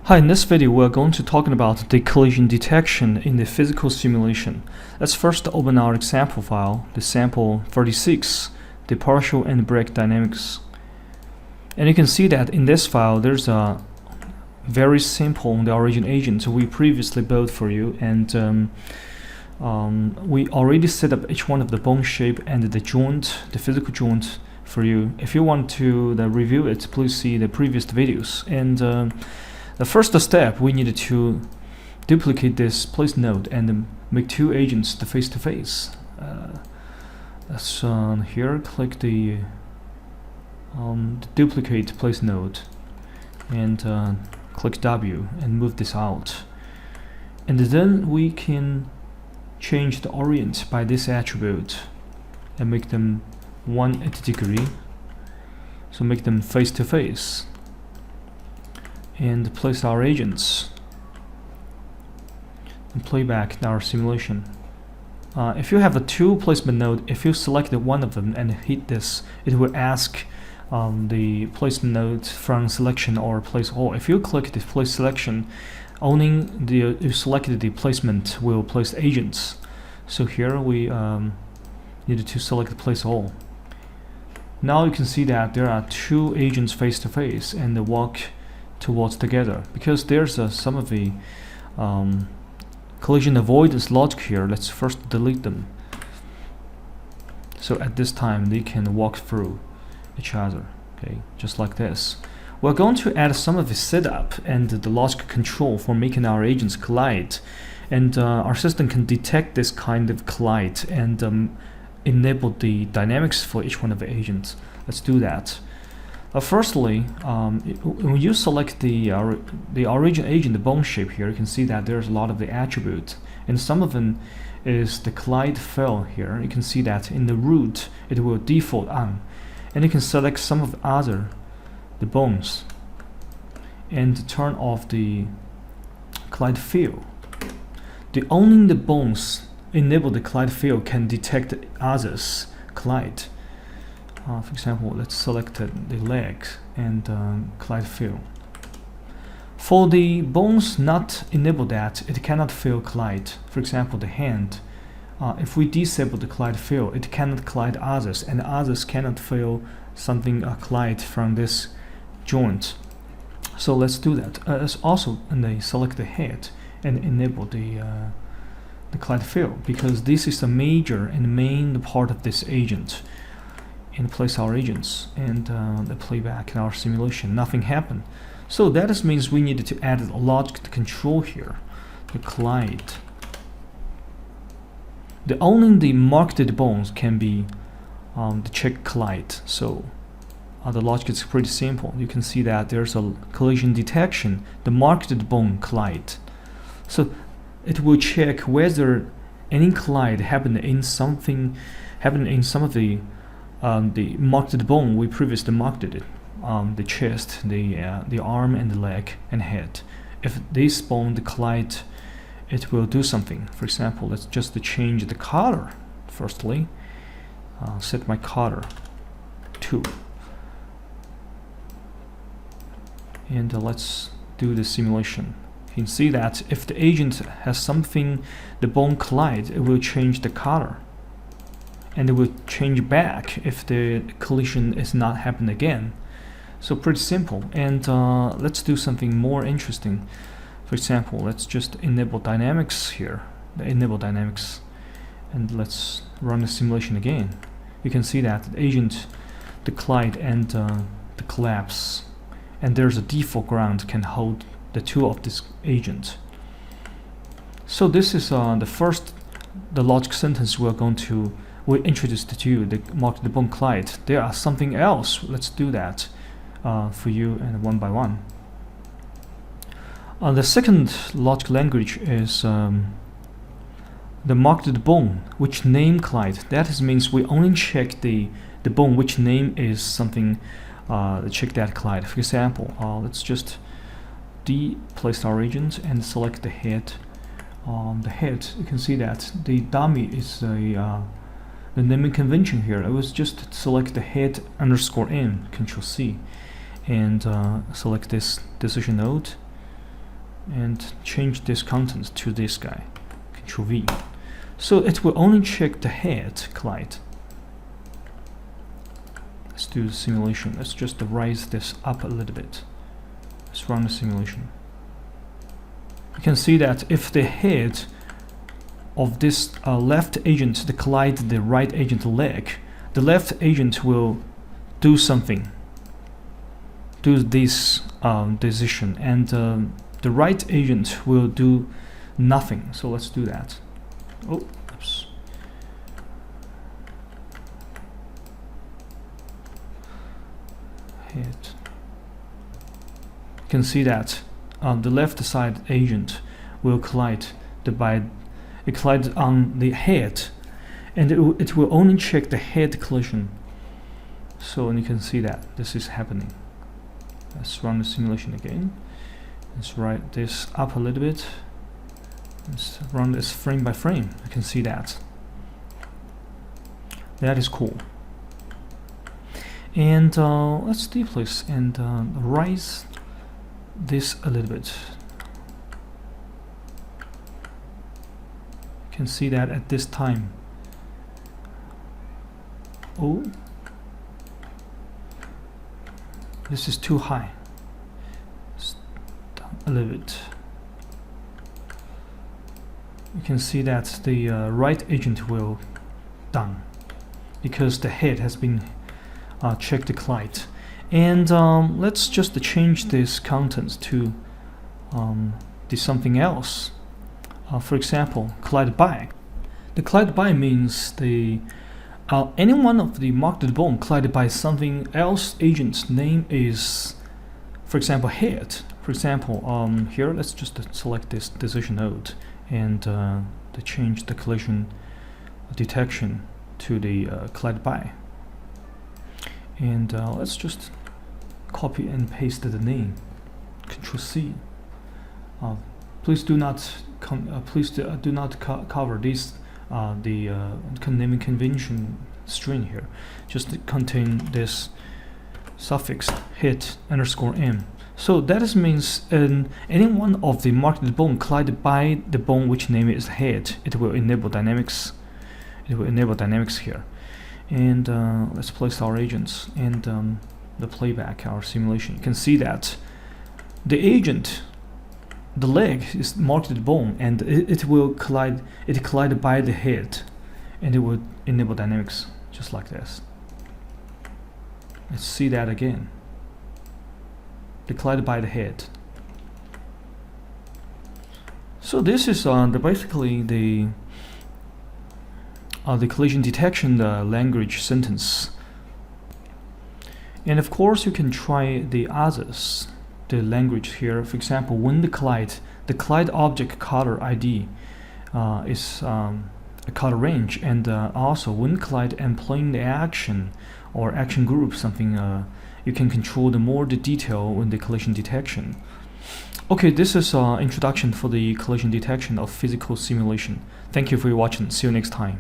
Hi, in this video we're going to talk about the collision detection in the physical simulation. Let's first open our example file, the sample 36, the partial and brake dynamics. And you can see that in this file there's a very simple the origin agent we previously built for you, and we already set up each one of the bone shape and the joint, the physical joint for you. If you want to review it, please see the previous videos. And the first step, we needed to duplicate this place node and make two agents the face-to-face. Here, click the duplicate place node and click W and move this out. And then we can change the orient by this attribute and make them 180 degree. So make them face-to-face. And place our agents and play back our simulation. If you have a two placement node, if you select one of them and hit this, it will ask the placement node from selection or place all. If you click the place selection, owning the you selected the placement will place agents. So here we needed to select the place all. Now you can see that there are two agents face to face and they walk towards together. Because there's some of the collision avoidance logic here, let's first delete them. So at this time they can walk through each other, okay, just like this. We're going to add some of the setup and the logic control for making our agents collide, and our system can detect this kind of collide and enable the dynamics for each one of the agents. Let's do that. Firstly, when you select the origin agent, the bone shape here, you can see that there's a lot of the attributes, and some of them is the collide fill here. You can see that in the root it will default on, and you can select some of the bones and turn off the collide fill. Only the bones enable the collide fill can detect others collide. For example, let's select the legs and collide fill. For the bones not enable that, it cannot fill collide. For example, the hand. If we disable the collide fill, it cannot collide others, and others cannot fill something collide from this joint. So let's do that. Let's also select the head and enable the collide fill, because this is the major and main part of this agent. And place our agents and the playback in our simulation, nothing happened. So that means we needed to add a logic control here, the collide. Only the marked bones can be the check collide. So the logic is pretty simple. You can see that there's a collision detection, the marked bone collide. So it will check whether any collide happened in some of the marked bone we previously marked it, the chest, the arm and the leg and head. If this bone collide, it will do something. For example, let's just change the color. Firstly, set my color 2, and let's do the simulation. You can see that if the agent has something, the bone collide, it will change the color. And it will change back if the collision is not happening again. So pretty simple. And let's do something more interesting. For example, let's just enable dynamics here, enable dynamics, and let's run the simulation again. You can see that the agent, the collide and the collapse, and there's a default ground can hold the two of this agent. So this is the logic sentence we introduced to you, the marked bone collide. There are something else. Let's do that for you and one by one. The second logic language is the marked bone which name collide. That means we only check the bone which name is something, check that collide. For example, let's just place our agent and select the head. The head, you can see that the dummy is the naming convention here. I was just select the head _n, Control C, and select this decision node and change this content to this guy, Control V. So it will only check the head collide. Let's do the simulation. Let's just raise this up a little bit. Let's run the simulation. You can see that if the head of this left agent collide the right agent leg, the left agent will do something, do this decision, and the right agent will do nothing. So let's do that. Oh, oops. Head. You can see that the left side agent will collide collide on the head, and it will only check the head collision. So, and you can see that this is happening. Let's run the simulation again. Let's write this up a little bit. Let's run this frame by frame. You can see that. That is cool. And let's deplace and raise this a little bit. You can see that at this time. Oh, this is too high. Down a little bit. You can see that the right agent will down because the head has been checked the collide. And let's just change this content to something else. For example, collide by. The collide by means the any one of the marked bone collided by something else agent's name is, for example, head. For example, here let's just select this decision node and to change the collision detection to the collide by. And let's just copy and paste the name. Control C. Please do not cover this the naming convention string here. Just contain this suffix hit _m. So that means any one of the marked bone collided by the bone which name is head, it will enable dynamics. It will enable dynamics here. And let's place our agents and the playback, our simulation. You can see that the agent, the leg is marked bone, and it will collide. It collided by the head, and it will enable dynamics just like this. Let's see that again. They collided by the head. So this is basically the collision detection language sentence. And of course, you can try the others. The language here, for example, when the collide object color ID is a color range, and also when collide employing the action or action group, something you can control the detail in the collision detection. Okay, this is introduction for the collision detection of physical simulation. Thank you for watching. See you next time.